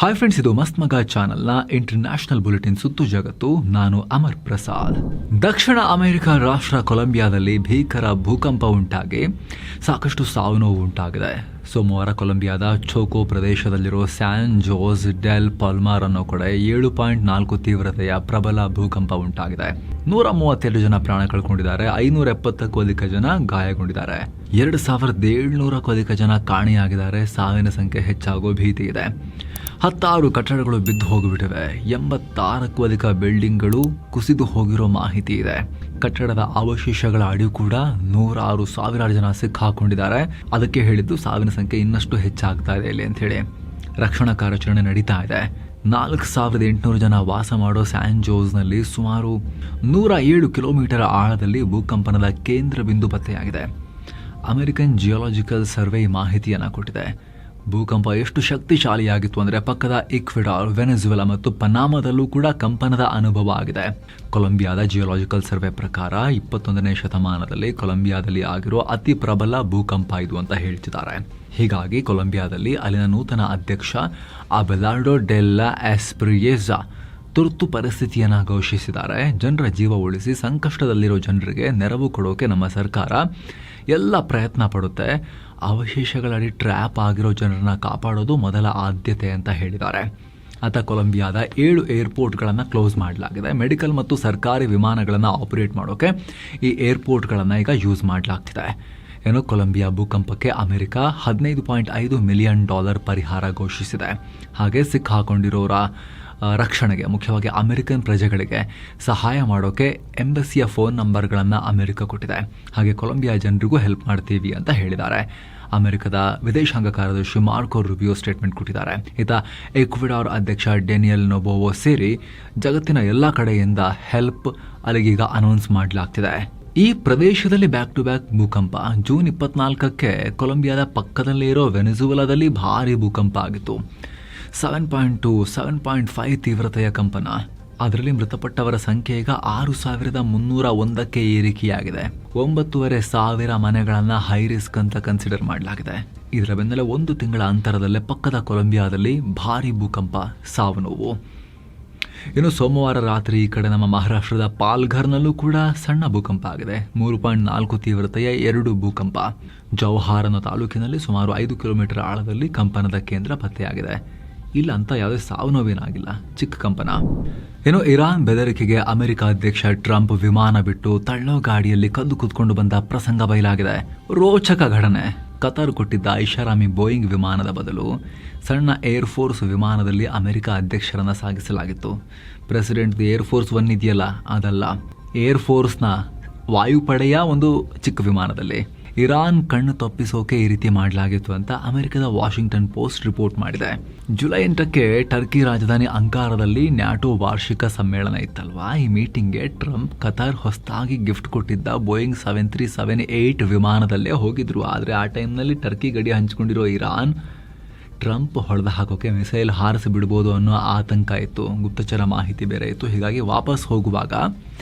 Hi friends, ಇದು ಮಸ್ತ್ ಮಗ ಚಾನಲ್ನ ಇಂಟರ್ನ್ಯಾಷನಲ್ ಬುಲೆಟಿನ್ ಸುತ್ತು ಜಗತ್ತು. ನಾನು ಅಮರ್ ಪ್ರಸಾದ್. ದಕ್ಷಿಣ ಅಮೆರಿಕ ರಾಷ್ಟ್ರ ಕೊಲಂಬಿಯಾದಲ್ಲಿ ಭೀಕರ ಭೂಕಂಪ ಉಂಟಾಗಿ ಸಾಕಷ್ಟು ಸಾವು ನೋವು ಉಂಟಾಗಿದೆ. ಸೋಮವಾರ ಕೊಲಂಬಿಯಾದ ಚೋಕೋ ಪ್ರದೇಶದಲ್ಲಿರೋ ಸ್ಯಾನ್ ಜೋಸ್ ಡೆಲ್ ಪಾಲ್ಮಾರ್ ಅನ್ನೋ ಕಡೆ 7.4 ತೀವ್ರತೆಯ ಪ್ರಬಲ ಭೂಕಂಪ ಉಂಟಾಗಿದೆ. 132 ಜನ ಪ್ರಾಣ ಕಳ್ಕೊಂಡಿದ್ದಾರೆ. 570ಕ್ಕೂ ಅಧಿಕ ಜನ ಗಾಯಗೊಂಡಿದ್ದಾರೆ. 2700ಕ್ಕೂ ಅಧಿಕ ಜನ ಕಾಣೆಯಾಗಿದ್ದಾರೆ. ಸಾವಿನ ಸಂಖ್ಯೆ ಹೆಚ್ಚಾಗೋ ಭೀತಿ ಇದೆ. 16 ಕಟ್ಟಡಗಳು ಬಿದ್ದು ಹೋಗಿಬಿಟ್ಟಿವೆ. 86ಕ್ಕೂ ಅಧಿಕ ಬಿಲ್ಡಿಂಗ್ಗಳು ಕುಸಿದು ಹೋಗಿರೋ ಮಾಹಿತಿ ಇದೆ. ಕಟ್ಟಡದ ಅವಶೇಷಗಳ ಅಡಿ ಕೂಡ 106,000 ಜನ ಸಿಕ್ಕಾಕೊಂಡಿದ್ದಾರೆ. ಅದಕ್ಕೆ ಹೇಳಿದ್ದು ಸಾವಿನ ಸಂಖ್ಯೆ ಇನ್ನಷ್ಟು ಹೆಚ್ಚಾಗ್ತಾ ಇದೆ ಇಲ್ಲಿ ಅಂತ ಹೇಳಿ. ರಕ್ಷಣಾ ಕಾರ್ಯಾಚರಣೆ ನಡೀತಾ ಇದೆ. 4,800 ಜನ ವಾಸ ಮಾಡೋ ಸ್ಯಾನ್ ಜೋಸ್ನಲ್ಲಿ ಸುಮಾರು 107 ಕಿಲೋಮೀಟರ್ ಆಳದಲ್ಲಿ ಭೂಕಂಪನದ ಕೇಂದ್ರ ಬಿಂದು ಪತ್ತೆಯಾಗಿದೆ. ಅಮೆರಿಕನ್ ಜಿಯೋಲಾಜಿಕಲ್ ಸರ್ವೆ ಮಾಹಿತಿಯನ್ನು ಕೊಟ್ಟಿದೆ. ಭೂಕಂಪ ಎಷ್ಟು ಶಕ್ತಿಶಾಲಿಯಾಗಿತ್ತು ಅಂದರೆ ಪಕ್ಕದ ಈಕ್ವೆಡಾರ್, ವೆನೆಜುವೆಲಾ ಮತ್ತು ಪನಾಮಾದಲ್ಲೂ ಕೂಡ ಕಂಪನದ ಅನುಭವ ಆಗಿದೆ. ಕೊಲಂಬಿಯಾದ ಜಿಯೋಲಾಜಿಕಲ್ ಸರ್ವೆ ಪ್ರಕಾರ 21ನೇ ಶತಮಾನದಲ್ಲಿ ಕೊಲಂಬಿಯಾದಲ್ಲಿ ಆಗಿರೋ ಅತಿ ಪ್ರಬಲ ಭೂಕಂಪ ಇದು ಅಂತ ಹೇಳ್ತಿದ್ದಾರೆ. ಹೀಗಾಗಿ ಕೊಲಂಬಿಯಾದಲ್ಲಿ ಅಲ್ಲಿನ ನೂತನ ಅಧ್ಯಕ್ಷ ಅಬೆಲಾರ್ಡೋ ಡೆಲ್ಲಾ ಎಸ್ಪ್ರಿಯೇಜಾ ತುರ್ತು ಪರಿಸ್ಥಿತಿಯನ್ನು ಘೋಷಿಸಿದ್ದಾರೆ. ಜನರ ಜೀವ ಉಳಿಸಿ ಸಂಕಷ್ಟದಲ್ಲಿರೋ ಜನರಿಗೆ ನೆರವು ಕೊಡೋಕೆ ನಮ್ಮ ಸರ್ಕಾರ ಎಲ್ಲ ಪ್ರಯತ್ನ ಪಡುತ್ತೆ. ಅವಶೇಷಗಳಡಿ ಟ್ರ್ಯಾಪ್ ಆಗಿರೋ ಜನರನ್ನ ಕಾಪಾಡೋದು ಮೊದಲ ಆದ್ಯತೆ ಅಂತ ಹೇಳಿದ್ದಾರೆ. ಕೊಲಂಬಿಯಾದ 7 ಏರ್ಪೋರ್ಟ್ಗಳನ್ನು ಕ್ಲೋಸ್ ಮಾಡಲಾಗಿದೆ. ಮೆಡಿಕಲ್ ಮತ್ತು ಸರ್ಕಾರಿ ವಿಮಾನಗಳನ್ನು ಆಪರೇಟ್ ಮಾಡೋಕೆ ಈ ಏರ್ಪೋರ್ಟ್ಗಳನ್ನು ಈಗ ಯೂಸ್ ಮಾಡಲಾಗ್ತಿದೆ. ಕೊಲಂಬಿಯಾ ಭೂಕಂಪಕ್ಕೆ ಅಮೆರಿಕ $15.5 ಮಿಲಿಯನ್ ಪರಿಹಾರ ಘೋಷಿಸಿದೆ. ಹಾಗೆ ಸಿಕ್ಕಾಕೊಂಡಿರೋರ ರಕ್ಷಣೆಗೆ, ಮುಖ್ಯವಾಗಿ ಅಮೆರಿಕನ್ ಪ್ರಜೆಗಳಿಗೆ ಸಹಾಯ ಮಾಡೋಕೆ ಎಂಬಸಿಯ ಫೋನ್ ನಂಬರ್ಗಳನ್ನು ಅಮೆರಿಕ ಕೊಟ್ಟಿದೆ. ಹಾಗೆ ಕೊಲಂಬಿಯಾ ಜನರಿಗೂ ಹೆಲ್ಪ್ ಮಾಡ್ತೀವಿ ಅಂತ ಹೇಳಿದ್ದಾರೆ. ಅಮೆರಿಕದ ವಿದೇಶಾಂಗ ಕಾರ್ಯದರ್ಶಿ ಮಾರ್ಕೋ ರೂಬಿಯೋ ಸ್ಟೇಟ್ಮೆಂಟ್ ಕೊಟ್ಟಿದ್ದಾರೆ. ಈಕ್ವೆಡಾರ್ ಅಧ್ಯಕ್ಷ ಡೆನಿಯಲ್ ನೊಬೋವೋ ಸೇರಿ ಜಗತ್ತಿನ ಎಲ್ಲ ಕಡೆಯಿಂದ ಹೆಲ್ಪ್ ಅಲ್ಲಿಗೀಗ ಅನೌನ್ಸ್ ಮಾಡಲಾಗ್ತಿದೆ. ಈ ಪ್ರದೇಶದಲ್ಲಿ ಬ್ಯಾಕ್ ಟು ಬ್ಯಾಕ್ ಭೂಕಂಪ. ಜೂನ್ 24ಕ್ಕೆ ಕೊಲಂಬಿಯಾದ ಪಕ್ಕದಲ್ಲೇ ಇರೋ ವೆನೆಜುವೆಲಾದಲ್ಲಿ ಭಾರಿ ಭೂಕಂಪ ಆಗಿತ್ತು. 7.2, 7.5 ತೀವ್ರತೆಯ ಕಂಪನ. ಅದರಲ್ಲಿ ಮೃತಪಟ್ಟವರ ಸಂಖ್ಯೆ ಈಗ 6,301ಕ್ಕೆ ಏರಿಕೆಯಾಗಿದೆ. 9,500 ಮನೆಗಳನ್ನು ಹೈ ರಿಸ್ಕ್ ಅಂತ ಕನ್ಸಿಡರ್ ಮಾಡಲಾಗಿದೆ. ಇದರ ಬೆನ್ನಲ್ಲೇ 1 ತಿಂಗಳ ಅಂತರದಲ್ಲೇ ಪಕ್ಕದ ಕೊಲಂಬಿಯಾದಲ್ಲಿ ಭಾರಿ ಭೂಕಂಪ, ಸಾವು ನೋವು. ಸೋಮವಾರ ರಾತ್ರಿ ಈ ಕಡೆ ನಮ್ಮ ಮಹಾರಾಷ್ಟ್ರದ ಪಾಲ್ಘರ್ನಲ್ಲೂ ಕೂಡ ಸಣ್ಣ ಭೂಕಂಪ ಆಗಿದೆ. 3.4 ತೀವ್ರತೆಯ 2 ಭೂಕಂಪ. ಜೌಹಾರ್ ಅನ್ನೋ ತಾಲೂಕಿನಲ್ಲಿ ಸುಮಾರು 5 ಕಿಲೋಮೀಟರ್ ಆಳದಲ್ಲಿ ಕಂಪನದ ಕೇಂದ್ರ ಪತ್ತೆಯಾಗಿದೆ. ಇಲ್ಲ ಅಂತ ಯಾವುದೇ ಸಾವು ನೋವೇನಾಗಿಲ್ಲ, ಚಿಕ್ಕ ಕಂಪನ. ಇರಾನ್ ಬೆದರಿಕೆಗೆ ಅಮೆರಿಕ ಅಧ್ಯಕ್ಷ ಟ್ರಂಪ್ ವಿಮಾನ ಬಿಟ್ಟು ತಳ್ಳೋ ಗಾಡಿಯಲ್ಲಿ ಕದ್ದು ಕೂತ್ಕೊಂಡು ಬಂದ ಪ್ರಸಂಗ ಬಯಲಾಗಿದೆ. ರೋಚಕ ಘಟನೆ. ಕತಾರ್ ಕೊಟ್ಟಿದ್ದ ಐಷಾರಾಮಿ ಬೋಯಿಂಗ್ ವಿಮಾನದ ಬದಲು ಸಣ್ಣ ಏರ್ ಫೋರ್ಸ್ ವಿಮಾನದಲ್ಲಿ ಅಮೆರಿಕ ಅಧ್ಯಕ್ಷರನ್ನ ಸಾಗಿಸಲಾಗಿತ್ತು. ಪ್ರೆಸಿಡೆಂಟ್ ಏರ್ ಫೋರ್ಸ್ 1 ಇದೆಯಲ್ಲ, ಅದಲ್ಲ. ಏರ್ ಫೋರ್ಸ್ನ ವಾಯುಪಡೆಯ ಒಂದು ಚಿಕ್ಕ ವಿಮಾನದಲ್ಲಿ ಇರಾನ್ ಕಣ್ಣು ತಪ್ಪಿಸೋಕೆ ಈ ರೀತಿ ಮಾಡಲಾಗಿತ್ತು ಅಂತ ಅಮೆರಿಕದ ವಾಷಿಂಗ್ಟನ್ ಪೋಸ್ಟ್ ರಿಪೋರ್ಟ್ ಮಾಡಿದೆ. ಜುಲೈ 8ಕ್ಕೆ ಟರ್ಕಿ ರಾಜಧಾನಿ ಅಂಕಾರದಲ್ಲಿ ನ್ಯಾಟೋ ವಾರ್ಷಿಕ ಸಮ್ಮೇಳನ ಇತ್ತಲ್ವಾ. ಈ ಮೀಟಿಂಗ್ಗೆ ಟ್ರಂಪ್ ಕತಾರ್ ಹೊಸದಾಗಿ ಗಿಫ್ಟ್ ಕೊಟ್ಟಿದ್ದ ಬೋಯಿಂಗ್ 737-8 ವಿಮಾನದಲ್ಲೇ ಹೋಗಿದ್ರು. ಆದರೆ ಆ ಟೈಮ್ನಲ್ಲಿ ಟರ್ಕಿ ಗಡಿ ಹಂಚಿಕೊಂಡಿರೋ ಇರಾನ್ ಟ್ರಂಪ್ ಹೊಡೆದು ಹಾಕೋಕೆ ಮಿಸೈಲ್ ಹಾರಿಸಿ ಬಿಡ್ಬೋದು ಅನ್ನೋ ಆತಂಕ ಇತ್ತು. ಗುಪ್ತಚರ ಮಾಹಿತಿ ಬೇರೆ ಇತ್ತು. ಹೀಗಾಗಿ ವಾಪಸ್ ಹೋಗುವಾಗ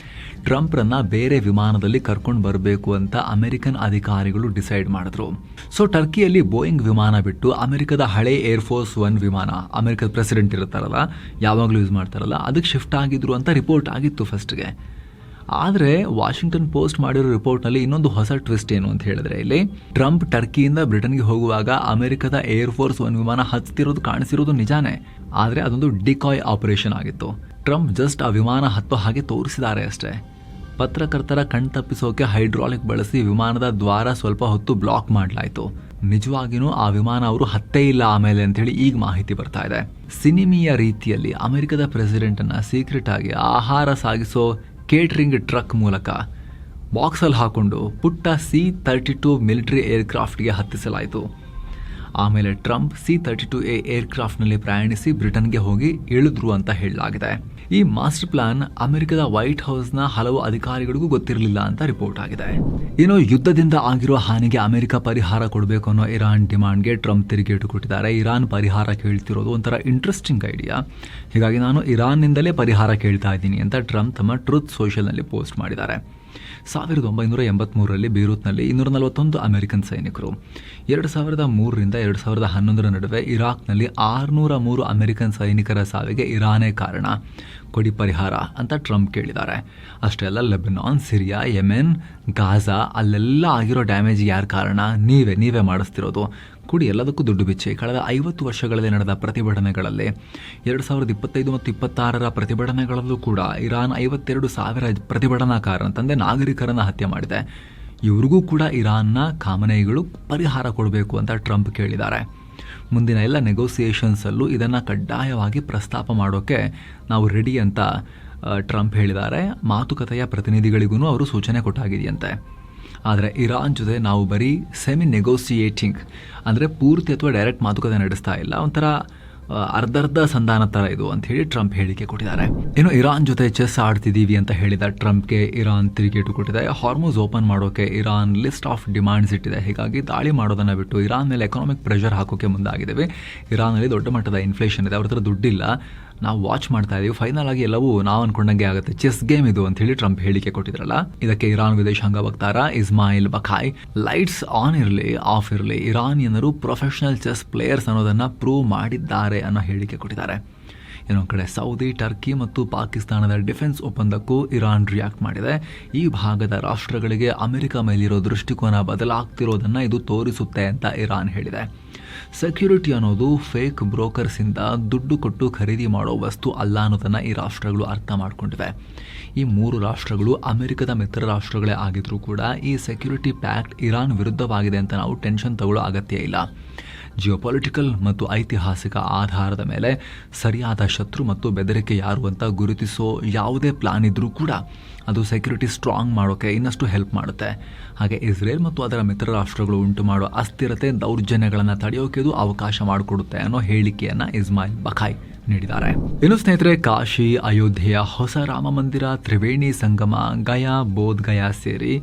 ಟ್ರಂಪ್ರನ್ನ ಬೇರೆ ವಿಮಾನದಲ್ಲಿ ಕರ್ಕೊಂಡು ಬರಬೇಕು ಅಂತ ಅಮೆರಿಕನ್ ಅಧಿಕಾರಿಗಳು ಡಿಸೈಡ್ ಮಾಡಿದ್ರು. ಸೊ ಟರ್ಕಿಯಲ್ಲಿ ಬೋಯಿಂಗ್ ವಿಮಾನ ಬಿಟ್ಟು ಅಮೆರಿಕದ ಹಳೆ ಏರ್ ಫೋರ್ಸ್ 1 ವಿಮಾನ, ಅಮೆರಿಕದ ಪ್ರೆಸಿಡೆಂಟ್ ಇರ್ತಾರಲ್ಲ, ಯಾವಾಗಲೂ ಯೂಸ್ ಮಾಡ್ತಾರಲ್ಲ, ಅದಕ್ಕೆ ಶಿಫ್ಟ್ ಆಗಿದ್ರು ಅಂತ ರಿಪೋರ್ಟ್ ಆಗಿತ್ತು ಫಸ್ಟ್ಗೆ. ಆದರೆ ವಾಷಿಂಗ್ಟನ್ ಪೋಸ್ಟ್ ಮಾಡಿರೋ ರಿಪೋರ್ಟ್ನಲ್ಲಿ ಇನ್ನೊಂದು ಹೊಸ ಟ್ವಿಸ್ಟ್ ಏನು ಅಂತ ಹೇಳಿದ್ರೆ, ಇಲ್ಲಿ ಟ್ರಂಪ್ ಟರ್ಕಿಯಿಂದ ಬ್ರಿಟನ್ಗೆ ಹೋಗುವಾಗ ಅಮೆರಿಕದ ಏರ್ ಫೋರ್ಸ್ 1 ವಿಮಾನ ಹತ್ತಿರೋದು ಕಾಣಿಸಿರೋದು ನಿಜಾನೇ. ಆದರೆ ಅದೊಂದು ಡಿಕಾಯ್ ಆಪರೇಷನ್ ಆಗಿತ್ತು. ಟ್ರಂಪ್ ಜಸ್ಟ್ ಆ ವಿಮಾನ ಹತ್ತೋ ಹಾಗೆ ತೋರಿಸಿದ್ದಾರೆ ಅಷ್ಟೇ. ಪತ್ರಕರ್ತರ ಕಣ್ತಪ್ಪಿಸೋಕೆ ಹೈಡ್ರಾಲಿಕ್ ಬಳಸಿ ವಿಮಾನದ ದ್ವಾರ ಸ್ವಲ್ಪ ಹೊತ್ತು ಬ್ಲಾಕ್ ಮಾಡಲಾಯಿತು. ನಿಜವಾಗಿಯೂ ಆ ವಿಮಾನ ಅವರು ಹತ್ತೇ ಇಲ್ಲ ಆಮೇಲೆ ಅಂತೇಳಿ ಈಗ ಮಾಹಿತಿ ಬರ್ತಾ ಇದೆ. ಸಿನಿಮೀಯ ರೀತಿಯಲ್ಲಿ ಅಮೆರಿಕದ ಪ್ರೆಸಿಡೆಂಟನ್ನು ಸೀಕ್ರೆಟ್ ಆಗಿ ಆಹಾರ ಸಾಗಿಸೋ ಕೇಟರಿಂಗ್ ಟ್ರಕ್ ಮೂಲಕ ಬಾಕ್ಸಲ್ಲಿ ಹಾಕೊಂಡು ಪುಟ್ಟ C-32 ಮಿಲಿಟರಿ ಏರ್ಕ್ರಾಫ್ಟ್ಗೆ ಹತ್ತಿಸಲಾಯಿತು. ಆಮೇಲೆ ಟ್ರಂಪ್ C-32A ಏರ್ಕ್ರಾಫ್ಟ್ನಲ್ಲಿ ಪ್ರಯಾಣಿಸಿ ಬ್ರಿಟನ್ಗೆ ಹೋಗಿ ಇಳಿದ್ರು ಅಂತ ಹೇಳಲಾಗಿದೆ. ಈ ಮಾಸ್ಟರ್ ಪ್ಲಾನ್ ಅಮೆರಿಕದ ವೈಟ್ ಹೌಸ್ನ ಹಲವು ಅಧಿಕಾರಿಗಳಿಗೂ ಗೊತ್ತಿರಲಿಲ್ಲ ಅಂತ ರಿಪೋರ್ಟ್ ಆಗಿದೆ. ಯುದ್ಧದಿಂದ ಆಗಿರೋ ಹಾನಿಗೆ ಅಮೆರಿಕ ಪರಿಹಾರ ಕೊಡಬೇಕು ಅನ್ನೋ ಇರಾನ್ ಡಿಮಾಂಡ್ಗೆ ಟ್ರಂಪ್ ತಿರುಗೇಟು ಕೊಟ್ಟಿದ್ದಾರೆ. ಇರಾನ್ ಪರಿಹಾರ ಕೇಳ್ತಿರೋದು ಒಂಥರ ಇಂಟ್ರೆಸ್ಟಿಂಗ್ ಐಡಿಯಾ. ಹೀಗಾಗಿ ನಾನು ಇರಾನ್ನಿಂದಲೇ ಪರಿಹಾರ ಕೇಳ್ತಾ ಇದ್ದೀನಿ ಅಂತ ಟ್ರಂಪ್ ತಮ್ಮ ಟ್ರೂತ್ ಸೋಷಿಯಲ್ನಲ್ಲಿ ಪೋಸ್ಟ್ ಮಾಡಿದ್ದಾರೆ. 1983ರಲ್ಲಿ ಬೀರೂತ್ನಲ್ಲಿ 241 ಅಮೆರಿಕನ್ ಸೈನಿಕರು, 2003ರಿಂದ 2011 ನಡುವೆ ಇರಾಕ್ನಲ್ಲಿ 603 ಅಮೆರಿಕನ್ ಸೈನಿಕರ ಸಾವಿಗೆ ಇರಾನೇ ಕಾರಣ, ಕೊಡಿ ಪರಿಹಾರ ಅಂತ ಟ್ರಂಪ್ ಕೇಳಿದ್ದಾರೆ. ಅಷ್ಟೇ ಅಲ್ಲ, ಲೆಬನಾನ್, ಸಿರಿಯಾ, ಯೆಮೆನ್, ಗಾಜಾ ಅಲ್ಲೆಲ್ಲ ಆಗಿರೋ ಡ್ಯಾಮೇಜ್ ಯಾರು ಕಾರಣ? ನೀವೇ ಮಾಡಿಸ್ತಿರೋದು. ಕೂಡಿ ಎಲ್ಲದಕ್ಕೂ ದುಡ್ಡು ಬಿಚ್ಚಿ ಕಳೆದ 50 ವರ್ಷಗಳಲ್ಲಿ ನಡೆದ ಪ್ರತಿಭಟನೆಗಳಲ್ಲಿ 2025 ಮತ್ತು 26ರ ಪ್ರತಿಭಟನೆಗಳಲ್ಲೂ ಕೂಡ ಇರಾನ್ 52,000 ಪ್ರತಿಭಟನಾಕಾರರಂತಂದೆ ನಾಗರಿಕರನ್ನು ಹತ್ಯೆ ಮಾಡಿದೆ. ಇವ್ರಿಗೂ ಕೂಡ ಇರಾನ್ನ ಖಾಮನೈಗಳು ಪರಿಹಾರ ಕೊಡಬೇಕು ಅಂತ ಟ್ರಂಪ್ ಕೇಳಿದ್ದಾರೆ. ಮುಂದಿನ ಎಲ್ಲ ನೆಗೋಸಿಯೇಷನ್ಸಲ್ಲೂ ಇದನ್ನು ಕಡ್ಡಾಯವಾಗಿ ಪ್ರಸ್ತಾಪ ಮಾಡೋಕ್ಕೆ ನಾವು ರೆಡಿ ಅಂತ ಟ್ರಂಪ್ ಹೇಳಿದ್ದಾರೆ. ಮಾತುಕತೆಯ ಪ್ರತಿನಿಧಿಗಳಿಗೂ ಅವರು ಸೂಚನೆ ಕೊಟ್ಟಾಗಿದೆಯಂತೆ. ಆದರೆ ಇರಾನ್ ಜೊತೆ ನಾವು ಬರೀ ಸೆಮಿ ನೆಗೋಸಿಯೇಟಿಂಗ್ ಅಂದರೆ ಪೂರ್ತಿ ಅಥವಾ ಡೈರೆಕ್ಟ್ ಮಾತುಕತೆ ನಡೆಸ್ತಾ ಇಲ್ಲ, ಒಂಥರ ಅರ್ಧರ್ಧ ಸಂಧಾನ ಥರ ಇದು ಅಂತ ಹೇಳಿ ಟ್ರಂಪ್ ಹೇಳಿಕೆ ಕೊಟ್ಟಿದ್ದಾರೆ. ಇನ್ನು ಇರಾನ್ ಜೊತೆ ಚೆಸ್ ಆಡ್ತಿದ್ದೀವಿ ಅಂತ ಹೇಳಿದ ಟ್ರಂಪ್ಗೆ ಇರಾನ್ ತಿರುಗೇಟು ಕೊಟ್ಟಿದೆ. ಹಾರ್ಮೋಸ್ ಓಪನ್ ಮಾಡೋಕೆ ಇರಾನ್ ಲಿಸ್ಟ್ ಆಫ್ ಡಿಮಾಂಡ್ಸ್ ಇಟ್ಟಿದೆ. ಹೀಗಾಗಿ ದಾಳಿ ಮಾಡೋದನ್ನು ಬಿಟ್ಟು ಇರಾನ್ ಮೇಲೆ ಎಕನಾಮಿಕ್ ಪ್ರೆಷರ್ ಹಾಕೋಕೆ ಮುಂದಾಗಿದ್ದೇವೆ. ಇರಾನಲ್ಲಿ ದೊಡ್ಡ ಮಟ್ಟದ ಇನ್ಫ್ಲೇಷನ್ ಇದೆ, ಅವ್ರ ಹತ್ರ ದುಡ್ಡಿಲ್ಲ, ನಾವು ವಾಚ್ ಮಾಡ್ತಾ ಇದೀವಿ, ಫೈನಲ್ ಆಗಿ ಎಲ್ಲವೂ ನಾವು ಅನ್ಕೊಂಡಂಗೆ ಆಗುತ್ತೆ, ಚೆಸ್ ಗೇಮ್ ಇದು ಅಂತ ಹೇಳಿ ಟ್ರಂಪ್ ಹೇಳಿಕೆ ಕೊಟ್ಟಿದ್ರಲ್ಲ. ಇದಕ್ಕೆ ಇರಾನ್ ವಿದೇಶಾಂಗ ವಕ್ತಾರ ಇಸ್ಮಾಯಿಲ್ ಬಖಾಯ್ ಲೈಟ್ಸ್ ಆನ್ ಇರಲಿ ಆಫ್ ಇರಲಿ ಇರಾನಿಯನ್ನರು ಪ್ರೊಫೆಷನಲ್ ಚೆಸ್ ಪ್ಲೇಯರ್ಸ್ ಅನ್ನೋದನ್ನ ಪ್ರೂವ್ ಮಾಡಿದ್ದಾರೆ ಅನ್ನೋ ಹೇಳಿಕೆ ಕೊಟ್ಟಿದ್ದಾರೆ. ಇನ್ನೊಂದು ಕಡೆ ಸೌದಿ, ಟರ್ಕಿ ಮತ್ತು ಪಾಕಿಸ್ತಾನದ ಡಿಫೆನ್ಸ್ ಒಪ್ಪಂದಕ್ಕೂ ಇರಾನ್ ರಿಯಾಕ್ಟ್ ಮಾಡಿದೆ. ಈ ಭಾಗದ ರಾಷ್ಟ್ರಗಳಿಗೆ ಅಮೆರಿಕ ಮೇಲಿರೋ ದೃಷ್ಟಿಕೋನ ಬದಲಾಗ್ತಿರೋದನ್ನು ಇದು ತೋರಿಸುತ್ತೆ ಅಂತ ಇರಾನ್ ಹೇಳಿದೆ. ಸೆಕ್ಯೂರಿಟಿ ಅನ್ನೋದು ಫೇಕ್ ಬ್ರೋಕರ್ಸಿಂದ ದುಡ್ಡು ಕೊಟ್ಟು ಖರೀದಿ ಮಾಡೋ ವಸ್ತು ಅಲ್ಲ ಅನ್ನೋದನ್ನು ಈ ರಾಷ್ಟ್ರಗಳು ಅರ್ಥ ಮಾಡ್ಕೊಂಡಿವೆ. ಈ 3 ರಾಷ್ಟ್ರಗಳು ಅಮೆರಿಕದ ಮಿತ್ರ ರಾಷ್ಟ್ರಗಳೇ ಆಗಿದ್ರೂ ಕೂಡ ಈ ಸೆಕ್ಯೂರಿಟಿ ಪ್ಯಾಕ್ಟ್ ಇರಾನ್ ವಿರುದ್ಧವಾಗಿದೆ ಅಂತ ನಾವು ಟೆನ್ಷನ್ ತಗೊಳ್ಳೋ ಅಗತ್ಯ ಇಲ್ಲ. ಜಿಯೋಪೊಲಿಟಿಕಲ್ ಮತ್ತು ಐತಿಹಾಸಿಕ ಆಧಾರದ ಮೇಲೆ ಸರಿಯಾದ ಶತ್ರು ಮತ್ತು ಬೆದರಿಕೆ ಯಾರು ಅಂತ ಗುರುತಿಸೋ ಯಾವುದೇ ಪ್ಲಾನ್ ಇದ್ರೂ ಕೂಡ ಅದು ಸೆಕ್ಯೂರಿಟಿ ಸ್ಟ್ರಾಂಗ್ ಮಾಡೋಕ್ಕೆ ಇನ್ನಷ್ಟು ಹೆಲ್ಪ್ ಮಾಡುತ್ತೆ. ಹಾಗೆ ಇಸ್ರೇಲ್ ಮತ್ತು ಅದರ ಮಿತ್ರ ರಾಷ್ಟ್ರಗಳು ಉಂಟು ಮಾಡೋ ಅಸ್ಥಿರತೆ, ದೌರ್ಜನ್ಯಗಳನ್ನು ತಡೆಯೋಕೆ ಇದು ಅವಕಾಶ ಮಾಡಿಕೊಡುತ್ತೆ ಅನ್ನೋ ಹೇಳಿಕೆಯನ್ನು ಇಸ್ಮಾಯಿಲ್ ಬಖಾಯ್ ನೀಡಿದ್ದಾರೆ. ಇನ್ನು ಸ್ನೇಹಿತರೆ, ಕಾಶಿ, ಅಯೋಧ್ಯೆಯ ಹೊಸ ರಾಮ ಮಂದಿರ, ತ್ರಿವೇಣಿ ಸಂಗಮ, ಗಯಾ, ಬೋಧ್ ಗಯಾ ಸೇರಿ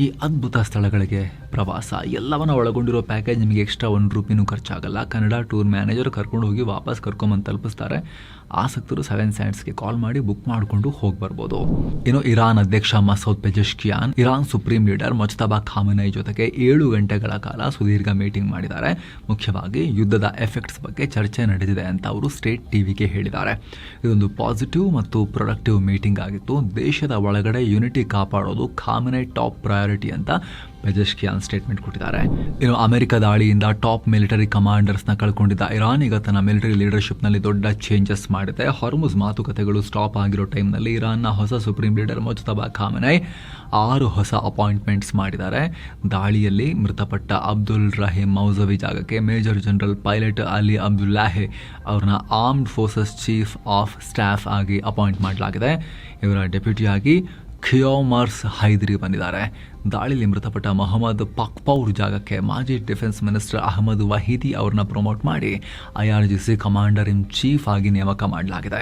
ಈ ಅದ್ಭುತ ಸ್ಥಳಗಳಿಗೆ ಪ್ರವಾಸ ಎಲ್ಲವನ್ನ ಒಳಗೊಂಡಿರೋ ಪ್ಯಾಕೇಜ್ ನಿಮಗೆ ಎಕ್ಸ್ಟ್ರಾ ₹1 ಖರ್ಚಾಗಲ್ಲ. ಕನ್ನಡ ಟೂರ್ ಮ್ಯಾನೇಜರ್ ಕರ್ಕೊಂಡು ಹೋಗಿ ವಾಪಸ್ ಕರ್ಕೊಂಬಂದು ತಲುಪಿಸ್ತಾರೆ. ಆಸಕ್ತರು 7 Sandsಗೆ ಕಾಲ್ ಮಾಡಿ ಬುಕ್ ಮಾಡಿಕೊಂಡು ಹೋಗಿ ಬರ್ಬೋದು. ಇನ್ನು ಇರಾನ್ ಅಧ್ಯಕ್ಷ ಮಸೌದ್ ಪೆಜೆಶ್ಕಿಯಾನ್ ಇರಾನ್ ಸುಪ್ರೀಂ ಲೀಡರ್ ಮುಜ್ತಬಾ ಖಾಮೆನೈ ಜೊತೆಗೆ 7 ಗಂಟೆಗಳ ಕಾಲ ಸುದೀರ್ಘ ಮೀಟಿಂಗ್ ಮಾಡಿದ್ದಾರೆ. ಮುಖ್ಯವಾಗಿ ಯುದ್ಧದ ಎಫೆಕ್ಟ್ಸ್ ಬಗ್ಗೆ ಚರ್ಚೆ ನಡೆದಿದೆ ಅಂತ ಅವರು ಸ್ಟೇಟ್ ಟಿವಿಗೆ ಹೇಳಿದ್ದಾರೆ. ಇದೊಂದು ಪಾಸಿಟಿವ್ ಮತ್ತು ಪ್ರೊಡಕ್ಟಿವ್ ಮೀಟಿಂಗ್ ಆಗಿತ್ತು. ದೇಶದ ಒಳಗಡೆ ಯುನಿಟಿ ಕಾಪಾಡೋದು ಖಾಮೆನೈ ಟಾಪ್ ಪ್ರಯಾರಿಟಿ ಅಂತ ಪೆಜೆಶ್ಕಿಯಾನ್ ಸ್ಟೇಟ್ಮೆಂಟ್ ಕೊಟ್ಟಿದ್ದಾರೆ. ಇನ್ನು ಅಮೆರಿಕ ದಾಳಿಯಿಂದ ಟಾಪ್ ಮಿಲಿಟರಿ ಕಮಾಂಡರ್ಸ್ನ ಕಳ್ಕೊಂಡಿದ್ದ ಇರಾನ್ ಈಗ ತನ್ನ ಮಿಲಿಟರಿ ಲೀಡರ್ಶಿಪ್ನಲ್ಲಿ ದೊಡ್ಡ ಚೇಂಜಸ್ ಮಾಡಿದೆ. ಹಾರ್ಮುಜ್ ಮಾತುಕತೆಗಳು ಸ್ಟಾಪ್ ಆಗಿರೋ ಟೈಮ್ನಲ್ಲಿ ಇರಾನ್ನ ಹೊಸ ಸುಪ್ರೀಂ ಲೀಡರ್ ಮುಜ್ತಬಾ ಖಾಮೆನೈ 6 ಹೊಸ ಅಪಾಯಿಂಟ್ಮೆಂಟ್ಸ್ ಮಾಡಿದ್ದಾರೆ. ದಾಳಿಯಲ್ಲಿ ಮೃತಪಟ್ಟ ಅಬ್ದುಲ್ ರಹೀಂ ಮೌಸವಿ ಜಾಗಕ್ಕೆ ಮೇಜರ್ ಜನರಲ್ ಪೈಲಟ್ ಅಲಿ ಅಬ್ದುಲ್ಲಾಹೆ ಅವ್ರನ್ನ armed forces chief of staff ಆಗಿ ಅಪಾಯಿಂಟ್ ಮಾಡಲಾಗಿದೆ. ಇವರ ಡೆಪ್ಯೂಟಿಯಾಗಿ ಖಿಯೋಮರ್ಸ್ ಹೈದರಿ ಬಂದಿದ್ದಾರೆ. ದಾಳಿಯಲ್ಲಿ ಮೃತಪಟ್ಟ ಮೊಹಮ್ಮದ್ ಪಕ್ಪೌರ್ ಜಾಗಕ್ಕೆ ಮಾಜಿ ಡಿಫೆನ್ಸ್ ಮಿನಿಸ್ಟರ್ ಅಹಮದ್ ವಹೀದಿ ಅವ್ರನ್ನ ಪ್ರಮೋಟ್ ಮಾಡಿ IRGC ಕಮಾಂಡರ್ ಇನ್ ಚೀಫ್ ಆಗಿ ನೇಮಕ ಮಾಡಲಾಗಿದೆ.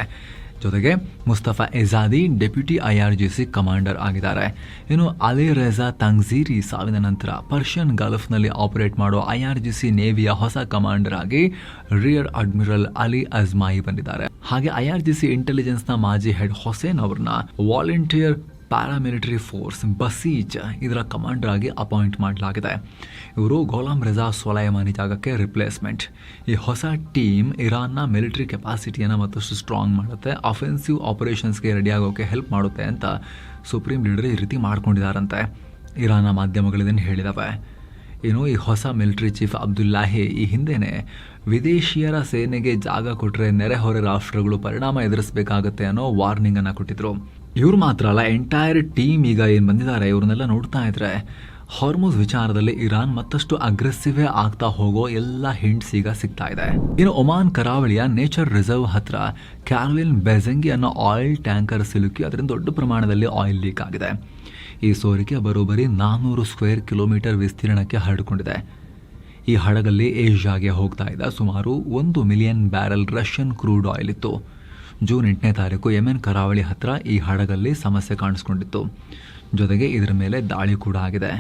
ಜೊತೆಗೆ ಮುಸ್ತಫಾ ಎಜಾದಿ ಡೆಪ್ಯೂಟಿ IRGC ಕಮಾಂಡರ್ ಆಗಿದ್ದಾರೆ. ಇನ್ನು ಅಲಿ ರೆಜಾ ತಂಗ್ಜೀರಿ ಸಾವಿನ ನಂತರ ಪರ್ಷಿಯನ್ ಗಲ್ಫ್ನಲ್ಲಿ ಆಪರೇಟ್ ಮಾಡೋ IRGC ನೇವಿಯ ಹೊಸ ಕಮಾಂಡರ್ ಆಗಿ ರಿಯರ್ ಅಡ್ಮಿರಲ್ ಅಲಿ ಅಜ್ಮಾಯಿ ಬಂದಿದ್ದಾರೆ. ಹಾಗೆ IRGC ಇಂಟೆಲಿಜೆನ್ಸ್ನ ಮಾಜಿ ಹೆಡ್ ಹೊಸೇನ್ ಅವ್ರನ್ನ ವಾಲಂಟಿಯರ್ ಪ್ಯಾರಾಮಿಲಿಟರಿ ಫೋರ್ಸ್ ಬಸೀಜ್ ಇದರ ಕಮಾಂಡರ್ ಆಗಿ ಅಪಾಯಿಂಟ್ ಮಾಡಲಾಗಿದೆ. ಇವರು ಗೋಲಾಂ ರೆಜಾ ಸೊಲೈಮಾನಿ ಜಾಗಕ್ಕೆ ರಿಪ್ಲೇಸ್ಮೆಂಟ್. ಈ ಹೊಸ ಟೀಮ್ ಇರಾನ್ನ ಮಿಲಿಟರಿ ಕೆಪಾಸಿಟಿಯನ್ನು ಮತ್ತಷ್ಟು ಸ್ಟ್ರಾಂಗ್ ಮಾಡುತ್ತೆ, ಅಫೆನ್ಸಿವ್ ಆಪರೇಷನ್ಸ್ಗೆ ರೆಡಿ ಆಗೋಕ್ಕೆ ಹೆಲ್ಪ್ ಮಾಡುತ್ತೆ ಅಂತ ಸುಪ್ರೀಂ ಲೀಡರ್ ಈ ರೀತಿ ಮಾಡ್ಕೊಂಡಿದ್ದಾರಂತೆ. ಇರಾನ್ನ ಮಾಧ್ಯಮಗಳು ಇದನ್ನು ಹೇಳಿದವೆ. ಇನ್ನು ಈ ಹೊಸ ಮಿಲಿಟರಿ ಚೀಫ್ ಅಬ್ದುಲ್ಲಾಹಿ ಈ ಹಿಂದೆನೇ ವಿದೇಶಿಯರ ಸೇನೆಗೆ ಜಾಗ ಕೊಟ್ಟರೆ ನೆರೆಹೊರೆ ರಾಷ್ಟ್ರಗಳು ಪರಿಣಾಮ ಎದುರಿಸಬೇಕಾಗತ್ತೆ ಅನ್ನೋ ವಾರ್ನಿಂಗ್ ಅನ್ನು ಕೊಟ್ಟಿದ್ರು. ಇವ್ರು ಮಾತ್ರ ಅಲ್ಲ, ಎಂಟೈರ್ ಟೀಮ್ ಈಗ ಏನು ಬಂದಿದ್ದಾರೆ ಇವ್ರನ್ನೆಲ್ಲ ನೋಡ್ತಾ ಇದ್ರೆ ಹಾರ್ಮುಜ್ ವಿಚಾರದಲ್ಲಿ ಇರಾನ್ ಮತ್ತಷ್ಟು ಅಗ್ರೆಸಿವೇ ಆಗ್ತಾ ಹೋಗೋ ಎಲ್ಲ ಹಿಂಟ್ಸ್ ಈಗ ಸಿಗ್ತಾ ಇದೆ. ಇನ್ನು ಒಮಾನ್ ಕರಾವಳಿಯ ನೇಚರ್ ರಿಸರ್ವ್ ಹತ್ರ ಕ್ಯಾರೋಲಿನ್ ಬೆಜೆಂಗಿ ಅನ್ನೋ ಆಯಿಲ್ ಟ್ಯಾಂಕರ್ ಸಿಲುಕಿ ಅದರಿಂದ ದೊಡ್ಡ ಪ್ರಮಾಣದಲ್ಲಿ ಆಯಿಲ್ ಲೀಕ್ ಆಗಿದೆ. ಈ ಸೋರಿಕೆ ಬರೋಬ್ಬರಿ 400 ಸ್ಕ್ವೇರ್ ಕಿಲೋಮೀಟರ್ ವಿಸ್ತೀರ್ಣಕ್ಕೆ ಹರಡಿಕೊಂಡಿದೆ. ಈ ಹಡಗಲ್ಲಿ ಏಷ್ಯಾಗೆ ಹೋಗ್ತಾ ಇದ್ದ ಸುಮಾರು 1 million barrel Russian crude oil ಇತ್ತು. ಜೂನ್ 8ನೇ ತಾರೀಕು ಯೆಮೆನ್ ಕರಾವಳಿ ಹತ್ರ ಈ ಹಡಗಲ್ಲಿ ಸಮಸ್ಯೆ ಕಾಣಿಸ್ಕೊಂಡಿತ್ತು. ಜೊತೆಗೆ ಇದರ ಮೇಲೆ ದಾಳಿ ಕೂಡ ಆಗಿದೆ.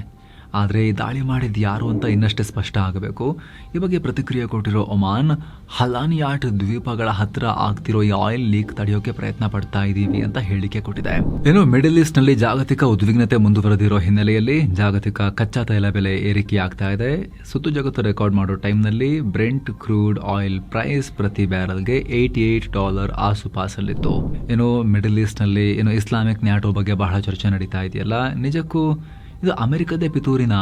ಆದರೆ ಈ ದಾಳಿ ಮಾಡಿದ್ದು ಯಾರು ಅಂತ ಇನ್ನಷ್ಟೇ ಸ್ಪಷ್ಟ ಆಗಬೇಕು. ಈ ಬಗ್ಗೆ ಪ್ರತಿಕ್ರಿಯೆ ಕೊಟ್ಟಿರೋ ಒಮಾನ್, ಹಲಾನಿಯಾಟ್ ದ್ವೀಪಗಳ ಹತ್ರ ಆಗ್ತಿರೋ ಈ ಆಯಿಲ್ ಲೀಕ್ ತಡೆಯೋಕೆ ಪ್ರಯತ್ನ ಪಡ್ತಾ ಇದ್ದೀವಿ ಅಂತ ಹೇಳಿಕೆ ಕೊಟ್ಟಿದೆ. ಇನ್ನು ಮಿಡಲ್ ಈಸ್ಟ್ ನಲ್ಲಿ ಜಾಗತಿಕ ಉದ್ವಿಗ್ನತೆ ಮುಂದುವರೆದಿರೋ ಹಿನ್ನೆಲೆಯಲ್ಲಿ ಜಾಗತಿಕ ಕಚ್ಚಾ ತೈಲ ಬೆಲೆ ಏರಿಕೆಯಾಗ್ತಾ ಇದೆ. ಸುತ್ತು ಜಗತ್ತು ರೆಕಾರ್ಡ್ ಮಾಡೋ ಟೈಮ್ನಲ್ಲಿ ಬ್ರೆಂಟ್ ಕ್ರೂಡ್ ಆಯಿಲ್ ಪ್ರೈಸ್ ಪ್ರತಿ ಬ್ಯಾರಲ್ಗೆ $88 ಆಸುಪಾಸಲ್ಲಿತ್ತು. ಇನ್ನು ಮಿಡಲ್ ಈಸ್ಟ್ ನಲ್ಲಿ ಇಸ್ಲಾಮಿಕ್ ನ್ಯಾಟೋ ಬಗ್ಗೆ ಬಹಳ ಚರ್ಚೆ ನಡೀತಾ ಇದೆಯಲ್ಲ, ನಿಜಕ್ಕೂ ಇದು ಅಮೆರಿಕದೇ ಪಿತೂರಿನ?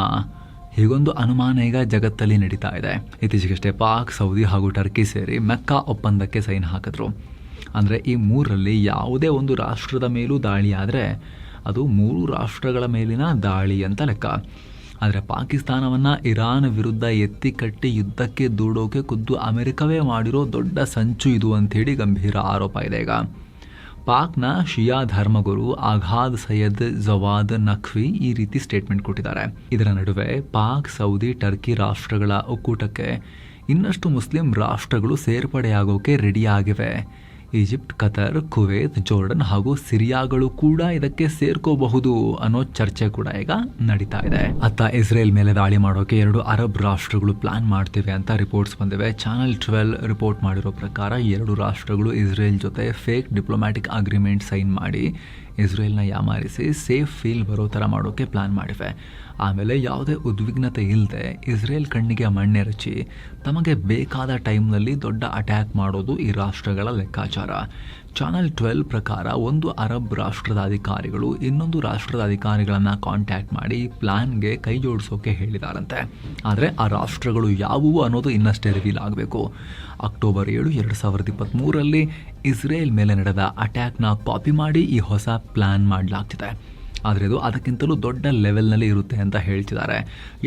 ಹೀಗೊಂದು ಅನುಮಾನ ಈಗ ಜಗತ್ತಲ್ಲಿ ನಡೀತಾ ಇದೆ. ಇತ್ತೀಚೆಗಷ್ಟೇ ಪಾಕ್, ಸೌದಿ ಹಾಗೂ ಟರ್ಕಿ ಸೇರಿ ಮೆಕ್ಕಾ ಒಪ್ಪಂದಕ್ಕೆ ಸೈನ್ ಹಾಕಿದ್ರು. ಅಂದರೆ ಈ ಮೂರರಲ್ಲಿ ಯಾವುದೇ ಒಂದು ರಾಷ್ಟ್ರದ ಮೇಲೂ ದಾಳಿ ಆದರೆ ಅದು 3 ರಾಷ್ಟ್ರಗಳ ಮೇಲಿನ ದಾಳಿ ಅಂತ ಲೆಕ್ಕ. ಆದರೆ ಪಾಕಿಸ್ತಾನವನ್ನು ಇರಾನ್ ವಿರುದ್ಧ ಎತ್ತಿ ಕಟ್ಟಿ ಯುದ್ಧಕ್ಕೆ ದೂಡೋಕೆ ಖುದ್ದು ಅಮೆರಿಕವೇ ಮಾಡಿರೋ ದೊಡ್ಡ ಸಂಚು ಇದು ಅಂಥೇಳಿ ಗಂಭೀರ ಆರೋಪ ಇದೆ ಈಗ. ಪಾಕ್ನ ಶಿಯಾ ಧರ್ಮಗುರು ಆಘಾದ್ ಸೈಯದ್ ಜವಾದ್ ನಖ್ವಿ ಈ ರೀತಿ ಸ್ಟೇಟ್ಮೆಂಟ್ ಕೊಟ್ಟಿದ್ದಾರೆ. ಇದರ ನಡುವೆ ಪಾಕ್, ಸೌದಿ, ಟರ್ಕಿ ರಾಷ್ಟ್ರಗಳ ಒಕ್ಕೂಟಕ್ಕೆ ಇನ್ನಷ್ಟು ಮುಸ್ಲಿಂ ರಾಷ್ಟ್ರಗಳು ಸೇರ್ಪಡೆಯಾಗೋಕೆ ರೆಡಿಯಾಗಿವೆ. ಈಜಿಪ್ಟ್, ಕತರ್, ಕುವೈತ್, ಜೋರ್ಡನ್ ಹಾಗೂ ಸಿರಿಯಾಗಳು ಕೂಡ ಇದಕ್ಕೆ ಸೇರ್ಕೋಬಹುದು ಅನ್ನೋ ಚರ್ಚೆ ಕೂಡ ಈಗ ನಡೀತಾ ಇದೆ. ಅತ್ತ ಇಸ್ರೇಲ್ ಮೇಲೆ ದಾಳಿ ಮಾಡೋಕೆ 2 ಅರಬ್ ರಾಷ್ಟ್ರಗಳು ಪ್ಲಾನ್ ಮಾಡ್ತಿವೆ ಅಂತ ರಿಪೋರ್ಟ್ಸ್ ಬಂದಿವೆ. ಚಾನೆಲ್ 12 ರಿಪೋರ್ಟ್ ಮಾಡಿರೋ ಪ್ರಕಾರ 2 ರಾಷ್ಟ್ರಗಳು ಇಸ್ರೇಲ್ ಜೊತೆ ಫೇಕ್ ಡಿಪ್ಲೊಮ್ಯಾಟಿಕ್ ಅಗ್ರಿಮೆಂಟ್ ಸೈನ್ ಮಾಡಿ ಇಸ್ರೇಲ್ನ ಯಾಮಾರಿಸಿ ಸೇಫ್ ಫೀಲ್ ಬರೋ ಥರ ಮಾಡೋಕೆ ಪ್ಲಾನ್ ಮಾಡಿವೆ. ಆಮೇಲೆ ಯಾವುದೇ ಉದ್ವಿಗ್ನತೆ ಇಲ್ಲದೆ ಇಸ್ರೇಲ್ ಕಣ್ಣಿಗೆ ಮಣ್ಣೆರಚಿ ತಮಗೆ ಬೇಕಾದ ಟೈಮ್ನಲ್ಲಿ ದೊಡ್ಡ ಅಟ್ಯಾಕ್ ಮಾಡೋದು ಈ ರಾಷ್ಟ್ರಗಳ ಲೆಕ್ಕಾಚಾರ. ಚಾನೆಲ್ 12 ಪ್ರಕಾರ ಒಂದು ಅರಬ್ ರಾಷ್ಟ್ರದ ಅಧಿಕಾರಿಗಳು ಇನ್ನೊಂದು ರಾಷ್ಟ್ರದ ಅಧಿಕಾರಿಗಳನ್ನು ಕಾಂಟ್ಯಾಕ್ಟ್ ಮಾಡಿ ಪ್ಲಾನ್ಗೆ ಕೈ ಜೋಡಿಸೋಕೆ ಹೇಳಿದಾರಂತೆ. ಆದರೆ ಆ ರಾಷ್ಟ್ರಗಳು ಯಾವುವು ಅನ್ನೋದು ಇನ್ನಷ್ಟೇ ರಿವೀಲ್ ಆಗಬೇಕು. ಅಕ್ಟೋಬರ್ 7, 2023ರಲ್ಲಿ ಇಸ್ರೇಲ್ ಮೇಲೆ ನಡೆದ ಅಟ್ಯಾಕ್ನ ಕಾಪಿ ಮಾಡಿ ಈ ಹೊಸ ಪ್ಲಾನ್ ಮಾಡಲಾಗ್ತಿದೆ. ಆದರೆ ಇದು ಅದಕ್ಕಿಂತಲೂ ದೊಡ್ಡ ಲೆವೆಲ್ನಲ್ಲಿ ಇರುತ್ತೆ ಅಂತ ಹೇಳ್ತಿದ್ದಾರೆ.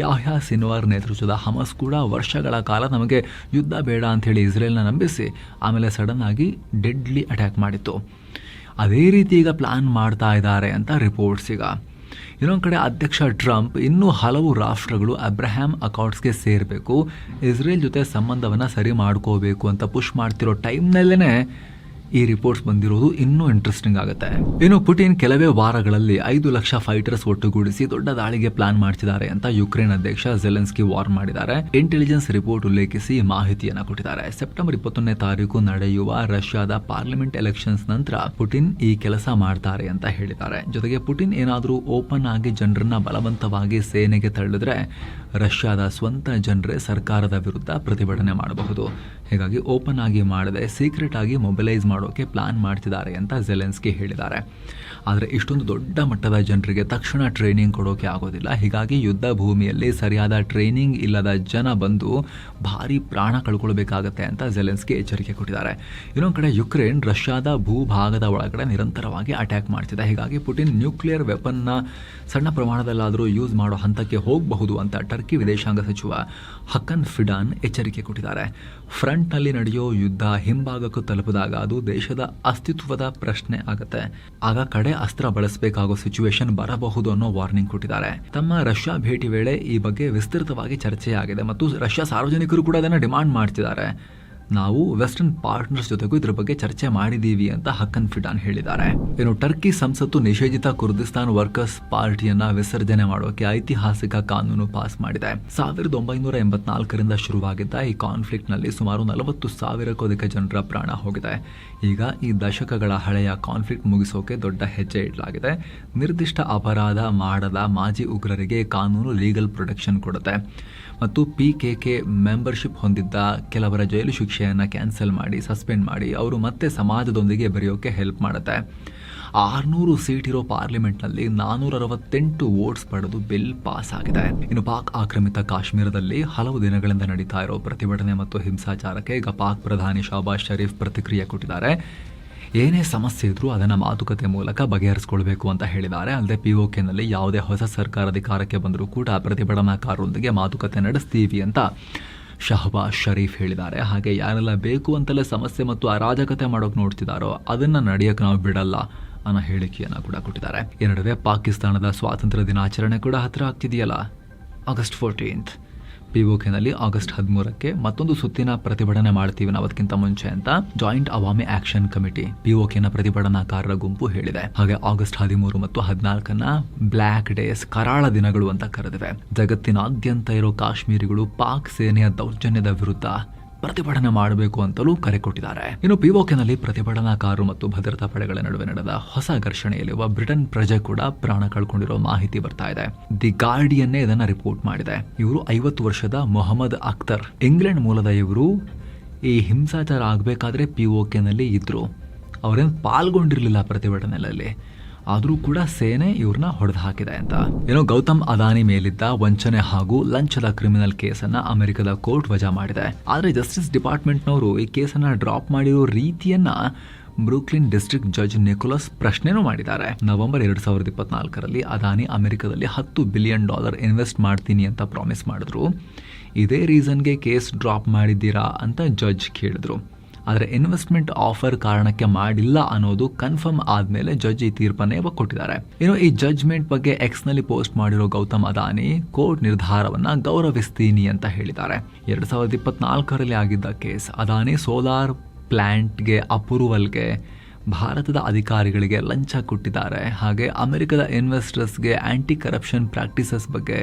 ಯಾಹ್ಯಾ ಸಿನ್ವಾರ್ ನೇತೃತ್ವದ ಹಮಸ್ ಕೂಡ ವರ್ಷಗಳ ಕಾಲ ನಮಗೆ ಯುದ್ಧ ಬೇಡ ಅಂಥೇಳಿ ಇಸ್ರೇಲ್ನ ನಂಬಿಸಿ ಆಮೇಲೆ ಸಡನ್ ಆಗಿ ಡೆಡ್ಲಿ ಅಟ್ಯಾಕ್ ಮಾಡಿತ್ತು. ಅದೇ ರೀತಿ ಈಗ ಪ್ಲಾನ್ ಮಾಡ್ತಾ ಇದ್ದಾರೆ ಅಂತ ರಿಪೋರ್ಟ್ಸ್ ಈಗ. ಇನ್ನೊಂದು ಕಡೆ ಅಧ್ಯಕ್ಷ ಟ್ರಂಪ್ ಇನ್ನೂ ಹಲವು ರಾಷ್ಟ್ರಗಳು ಅಬ್ರಹಾಂ ಅಕಾರ್ಡ್ಸ್ಗೆ ಸೇರಬೇಕು, ಇಸ್ರೇಲ್ ಜೊತೆ ಸಂಬಂಧವನ್ನು ಸರಿ ಮಾಡ್ಕೋಬೇಕು ಅಂತ ಪುಷ್ ಮಾಡ್ತಿರೋ ಟೈಮ್ನಲ್ಲೇ ಈ ರಿಪೋರ್ಟ್ಸ್ ಬಂದಿರೋದು ಇನ್ನೂ ಇಂಟ್ರೆಸ್ಟಿಂಗ್ ಆಗುತ್ತೆ. ಇನ್ನು ಪುಟಿನ್ ಕೆಲವೇ ವಾರಗಳಲ್ಲಿ 5 ಲಕ್ಷ ಫೈಟರ್ಸ್ ಒಟ್ಟುಗೂಡಿಸಿ ದೊಡ್ಡ ದಾಳಿಗೆ ಪ್ಲಾನ್ ಮಾಡ್ತಿದ್ದಾರೆ ಅಂತ ಯುಕ್ರೇನ್ ಅಧ್ಯಕ್ಷ ಜೆಲೆನ್ಸ್ಕಿ ವಾರ್ನ್ ಮಾಡಿದ್ದಾರೆ. ಇಂಟೆಲಿಜೆನ್ಸ್ ರಿಪೋರ್ಟ್ ಉಲ್ಲೇಖಿಸಿ ಮಾಹಿತಿಯನ್ನು ಕೊಟ್ಟಿದ್ದಾರೆ. ಸೆಪ್ಟೆಂಬರ್ 21ನೇ ತಾರೀಕು ನಡೆಯುವ ರಷ್ಯಾದ ಪಾರ್ಲಿಮೆಂಟ್ ಎಲೆಕ್ಷನ್ಸ್ ನಂತರ ಪುಟಿನ್ ಈ ಕೆಲಸ ಮಾಡ್ತಾರೆ ಅಂತ ಹೇಳಿದ್ದಾರೆ. ಜೊತೆಗೆ ಪುಟಿನ್ ಏನಾದರೂ ಓಪನ್ ಆಗಿ ಜನರನ್ನ ಬಲವಂತವಾಗಿ ಸೇನೆಗೆ ತಳ್ಳಿದ್ರೆ ರಷ್ಯಾದ ಸ್ವಂತ ಜನರೇ ಸರ್ಕಾರದ ವಿರುದ್ಧ ಪ್ರತಿಭಟನೆ ಮಾಡಬಹುದು. ಹೀಗಾಗಿ ಓಪನ್ ಆಗಿ ಮಾಡದೆ ಸೀಕ್ರೆಟ್ ಆಗಿ ಮೊಬಿಲೈಸ್ ಮಾಡೋಕೆ ಪ್ಲಾನ್ ಮಾಡ್ತಿದ್ದಾರೆ ಅಂತ ಜೆಲೆನ್ಸ್ಕಿ ಹೇಳಿದ್ದಾರೆ. ಆದರೆ ಇಷ್ಟೊಂದು ದೊಡ್ಡ ಮಟ್ಟದ ಜನರಿಗೆ ತಕ್ಷಣ ಟ್ರೈನಿಂಗ್ ಕೊಡೋಕೆ ಆಗೋದಿಲ್ಲ. ಹೀಗಾಗಿ ಯುದ್ಧ ಭೂಮಿಯಲ್ಲಿ ಸರಿಯಾದ ಟ್ರೈನಿಂಗ್ ಇಲ್ಲದ ಜನ ಬಂದು ಭಾರಿ ಪ್ರಾಣ ಕಳ್ಕೊಳ್ಬೇಕಾಗತ್ತೆ ಅಂತ ಜೆಲೆನ್ಸ್ಕಿ ಎಚ್ಚರಿಕೆ ಕೊಟ್ಟಿದ್ದಾರೆ. ಇನ್ನೊಂದು ಕಡೆ ಯುಕ್ರೇನ್ ರಷ್ಯಾದ ಭೂಭಾಗದ ಒಳಗಡೆ ನಿರಂತರವಾಗಿ ಅಟ್ಯಾಕ್ ಮಾಡ್ತಿದೆ. ಹೀಗಾಗಿ ಪುಟಿನ್ ನ್ಯೂಕ್ಲಿಯರ್ ವೆಪನ್ನ ಸಣ್ಣ ಪ್ರಮಾಣದಲ್ಲಾದರೂ ಯೂಸ್ ಮಾಡೋ ಹಂತಕ್ಕೆ ಹೋಗಬಹುದು ಅಂತ ಟರ್ಕಿ ವಿದೇಶಾಂಗ ಸಚಿವ ಹಕನ್ ಫಿಡಾನ್ ಎಚ್ಚರಿಕೆ ಕೊಟ್ಟಿದ್ದಾರೆ. ಫ್ರಂಟ್ನಲ್ಲಿ ನಡೆಯೋ ಯುದ್ಧ ಹಿಂಭಾಗಕ್ಕೂ ತಲುಪಿದಾಗ ಅದು ದೇಶದ ಅಸ್ತಿತ್ವದ ಪ್ರಶ್ನೆ ಆಗುತ್ತೆ. ಆಗ ಕಡೆ ಅಸ್ತ್ರ ಬಳಸಬೇಕಾಗೋ ಸಿಚುವೇಶನ್ ಬರಬಹುದು ಅನ್ನೋ ವಾರ್ನಿಂಗ್ ಕೊಟ್ಟಿದ್ದಾರೆ. ತಮ್ಮ ರಷ್ಯಾ ಭೇಟಿ ವೇಳೆ ಈ ಬಗ್ಗೆ ವಿಸ್ತೃತವಾಗಿ ಚರ್ಚೆಯಾಗಿದೆ ಮತ್ತು ರಷ್ಯಾ ಸಾರ್ವಜನಿಕರು ಕೂಡ ಅದನ್ನು ಡಿಮಾಂಡ್ ಮಾಡ್ತಿದ್ದಾರೆ. ನಾವು ವೆಸ್ಟರ್ನ್ ಪಾರ್ಟ್ನರ್ಸ್ ಜೊತೆಗೂ ಇದ್ರ ಬಗ್ಗೆ ಚರ್ಚೆ ಮಾಡಿದ್ದೀವಿ ಅಂತ ಹಕನ್ ಫಿಡಾನ್ ಹೇಳಿದ್ದಾರೆ. ಇನ್ನು ಟರ್ಕಿ ಸಂಸತ್ತು ನಿಷೇಧಿತ ಕುರ್ದಿಸ್ತಾನ್ ವರ್ಕರ್ಸ್ ಪಾರ್ಟಿಯನ್ನ ವಿಸರ್ಜನೆ ಮಾಡೋಕೆ ಐತಿಹಾಸಿಕ ಕಾನೂನು ಪಾಸ್ ಮಾಡಿದೆ. 1984ರಿಂದ ಶುರುವಾಗಿದ್ದ ಈ ಕಾನ್ಫ್ಲಿಕ್ಟ್ ನಲ್ಲಿ ಸುಮಾರು 40,000ಕ್ಕೂ ಅಧಿಕ ಜನರ ಪ್ರಾಣ ಹೋಗಿದೆ. ಈಗ ಈ ದಶಕಗಳ ಹಳೆಯ ಕಾನ್ಫ್ಲಿಕ್ಟ್ ಮುಗಿಸೋಕೆ ದೊಡ್ಡ ಹೆಜ್ಜೆ ಇಡಲಾಗಿದೆ. ನಿರ್ದಿಷ್ಟ ಅಪರಾಧ ಮಾಡದ ಮಾಜಿ ಉಗ್ರರಿಗೆ ಕಾನೂನು ಲೀಗಲ್ ಪ್ರೊಟೆಕ್ಷನ್ ಕೊಡುತ್ತೆ ಮತ್ತು PKK ಮೆಂಬರ್ಶಿಪ್ ಹೊಂದಿದ್ದ ಕೆಲವರ ಜೈಲು ಶಿಕ್ಷೆಯನ್ನು ಕ್ಯಾನ್ಸಲ್ ಮಾಡಿ ಸಸ್ಪೆಂಡ್ ಮಾಡಿ ಅವರು ಮತ್ತೆ ಸಮಾಜದೊಂದಿಗೆ ಬೆರೆಯೋಕೆ ಹೆಲ್ಪ್ ಮಾಡುತ್ತೆ. 600 ಸೀಟ್ ಇರೋ ಪಾರ್ಲಿಮೆಂಟ್ನಲ್ಲಿ 468 ವೋಟ್ಸ್ ಪಡೆದು ಬಿಲ್ ಪಾಸ್ ಆಗಿದೆ. ಇನ್ನು ಪಾಕ್ ಆಕ್ರಮಿತ ಕಾಶ್ಮೀರದಲ್ಲಿ ಹಲವು ದಿನಗಳಿಂದ ನಡೀತಾ ಇರೋ ಪ್ರತಿಭಟನೆ ಮತ್ತು ಹಿಂಸಾಚಾರಕ್ಕೆ ಈಗ ಪಾಕ್ ಪ್ರಧಾನಿ ಶಹಬಾಜ್ ಶರೀಫ್ ಪ್ರತಿಕ್ರಿಯೆ ಕೊಟ್ಟಿದ್ದಾರೆ. ಏನೇ ಸಮಸ್ಯೆ ಇದ್ರೂ ಅದನ್ನು ಮಾತುಕತೆ ಮೂಲಕ ಬಗೆಹರಿಸಿಕೊಳ್ಬೇಕು ಅಂತ ಹೇಳಿದ್ದಾರೆ. ಅಲ್ಲದೆ POKನಲ್ಲಿ ಯಾವುದೇ ಹೊಸ ಸರ್ಕಾರ ಅಧಿಕಾರಕ್ಕೆ ಬಂದರೂ ಕೂಡ ಪ್ರತಿಭಟನಾಕಾರರೊಂದಿಗೆ ಮಾತುಕತೆ ನಡೆಸ್ತೀವಿ ಅಂತ ಶಹಬಾಜ್ ಶರೀಫ್ ಹೇಳಿದ್ದಾರೆ. ಹಾಗೆ ಯಾರೆಲ್ಲ ಬೇಕು ಅಂತಲೇ ಸಮಸ್ಯೆ ಮತ್ತು ಅರಾಜಕತೆ ಮಾಡೋಕೆ ನೋಡ್ತಿದ್ದಾರೋ ಅದನ್ನು ನಡೆಯೋಕೆ ನಾವು ಬಿಡಲ್ಲ ಅನ್ನೋ ಹೇಳಿಕೆಯನ್ನು ಕೂಡ ಕೊಟ್ಟಿದ್ದಾರೆ. ಈ ನಡುವೆ ಪಾಕಿಸ್ತಾನದ ಸ್ವಾತಂತ್ರ್ಯ ದಿನಾಚರಣೆ ಕೂಡ ಹತ್ತಿರ ಆಗ್ತಿದೆಯಲ್ಲ, ಆಗಸ್ಟ್ 14th. ಪಿಒಕೆನಲ್ಲಿ ಆಗಸ್ಟ್ 13ಕ್ಕೆ ಮತ್ತೊಂದು ಸುತ್ತಿನ ಪ್ರತಿಭಟನೆ ಮಾಡ್ತೀವಿ ನಾವು ಅದಕ್ಕಿಂತ ಮುಂಚೆ ಅಂತ ಜಾಯಿಂಟ್ ಅವಾಮಿ ಆಕ್ಷನ್ ಕಮಿಟಿ ಪಿಒಕೆನ ಪ್ರತಿಭಟನಾಕಾರರ ಗುಂಪು ಹೇಳಿದೆ. ಹಾಗೆ ಆಗಸ್ಟ್ 13 ಮತ್ತು 14ನ್ನ ಬ್ಲ್ಯಾಕ್ ಡೇಸ್, ಕರಾಳ ದಿನಗಳು ಅಂತ ಕರೆದಿವೆ. ಜಗತ್ತಿನಾದ್ಯಂತ ಇರೋ ಕಾಶ್ಮೀರಿಗಳು ಪಾಕ್ ಸೇನೆಯ ದೌರ್ಜನ್ಯದ ವಿರುದ್ಧ ಪ್ರತಿಭಟನೆ ಮಾಡಬೇಕು ಅಂತಲೂ ಕರೆ ಕೊಟ್ಟಿದ್ದಾರೆ. ಇನ್ನು ಪಿಒಕೆನಲ್ಲಿ ಪ್ರತಿಭಟನಾಕಾರರು ಮತ್ತು ಭದ್ರತಾ ಪಡೆಗಳ ನಡುವೆ ನಡೆದ ಹೊಸ ಘರ್ಷಣೆಯಲ್ಲಿ ಒಬ್ಬ ಬ್ರಿಟನ್ ಪ್ರಜೆ ಕೂಡ ಪ್ರಾಣ ಕಳ್ಕೊಂಡಿರೋ ಮಾಹಿತಿ ಬರ್ತಾ ಇದೆ. ದಿ ಗಾರ್ಡಿಯನ್ನೇ ಇದನ್ನ ರಿಪೋರ್ಟ್ ಮಾಡಿದೆ. ಇವರು 50 ವರ್ಷದ ಮೊಹಮ್ಮದ್ ಅಖ್ತರ್, ಇಂಗ್ಲೆಂಡ್ ಮೂಲದ ಇವರು ಈ ಹಿಂಸಾಚಾರ ಆಗಬೇಕಾದ್ರೆ ಪಿಒಕೆನಲ್ಲಿ ಇದ್ರು. ಅವರೇನು ಪಾಲ್ಗೊಂಡಿರಲಿಲ್ಲ ಪ್ರತಿಭಟನೆಯಲ್ಲಿ, ಆದರೂ ಕೂಡ ಸೇನೆ ಇವ್ರನ್ನ ಹೊಡೆದು ಹಾಕಿದೆ ಅಂತ. ಏನೋ ಗೌತಮ್ ಅದಾನಿ ಮೇಲಿದ್ದ ವಂಚನೆ ಹಾಗೂ ಲಂಚದ ಕ್ರಿಮಿನಲ್ ಕೇಸನ್ನ ಅಮೆರಿಕದ ಕೋರ್ಟ್ ವಜಾ ಮಾಡಿದೆ. ಆದರೆ ಜಸ್ಟಿಸ್ ಡಿಪಾರ್ಟ್ಮೆಂಟ್ನವರು ಈ ಕೇಸನ್ನ ಡ್ರಾಪ್ ಮಾಡಿರೋ ರೀತಿಯನ್ನ ಬ್ರೂಕ್ಲಿನ್ ಡಿಸ್ಟ್ರಿಕ್ಟ್ ಜಡ್ಜ್ ನಿಕೋಲಸ್ ಪ್ರಶ್ನೆನೂ ಮಾಡಿದ್ದಾರೆ. ನವೆಂಬರ್ 2024ರಲ್ಲಿ ಅದಾನಿ ಅಮೆರಿಕದಲ್ಲಿ $10 ಬಿಲಿಯನ್ ಇನ್ವೆಸ್ಟ್ ಮಾಡ್ತೀನಿ ಅಂತ ಪ್ರಾಮಿಸ್ ಮಾಡಿದ್ರು. ಇದೇ ರೀಸನ್ಗೆ ಕೇಸ್ ಡ್ರಾಪ್ ಮಾಡಿದ್ದೀರಾ ಅಂತ ಜಡ್ಜ್ ಕೇಳಿದ್ರು. ಆದರೆ ಇನ್ವೆಸ್ಟ್ಮೆಂಟ್ ಆಫರ್ ಕಾರಣಕ್ಕೆ ಮಾಡಿಲ್ಲ ಅನ್ನೋದು ಕನ್ಫರ್ಮ್ ಆದ್ಮೇಲೆ ಜಡ್ಜ್ ಈ ತೀರ್ಪನ್ನೇ ಕೊಟ್ಟಿದ್ದಾರೆ. ಇನ್ನು ಈ ಜಡ್ಜ್ಮೆಂಟ್ ಬಗ್ಗೆ ಎಕ್ಸ್ನಲ್ಲಿ ಪೋಸ್ಟ್ ಮಾಡಿರೋ ಗೌತಮ್ ಅದಾನಿ ಕೋರ್ಟ್ ನಿರ್ಧಾರವನ್ನ ಗೌರವಿಸ್ತೀನಿ ಅಂತ ಹೇಳಿದ್ದಾರೆ. 2024ರಲ್ಲಿ ಆಗಿದ್ದ ಕೇಸ್, ಅದಾನಿ ಸೋಲಾರ್ ಪ್ಲಾಂಟ್ಗೆ ಅಪ್ರೂವಲ್ಗೆ ಭಾರತದ ಅಧಿಕಾರಿಗಳಿಗೆ ಲಂಚ ಕೊಟ್ಟಿದ್ದಾರೆ. ಹಾಗೆ ಅಮೆರಿಕದ ಇನ್ವೆಸ್ಟರ್ಸ್ಗೆ ಆಂಟಿ ಕರಪ್ಷನ್ ಪ್ರಾಕ್ಟೀಸಸ್ ಬಗ್ಗೆ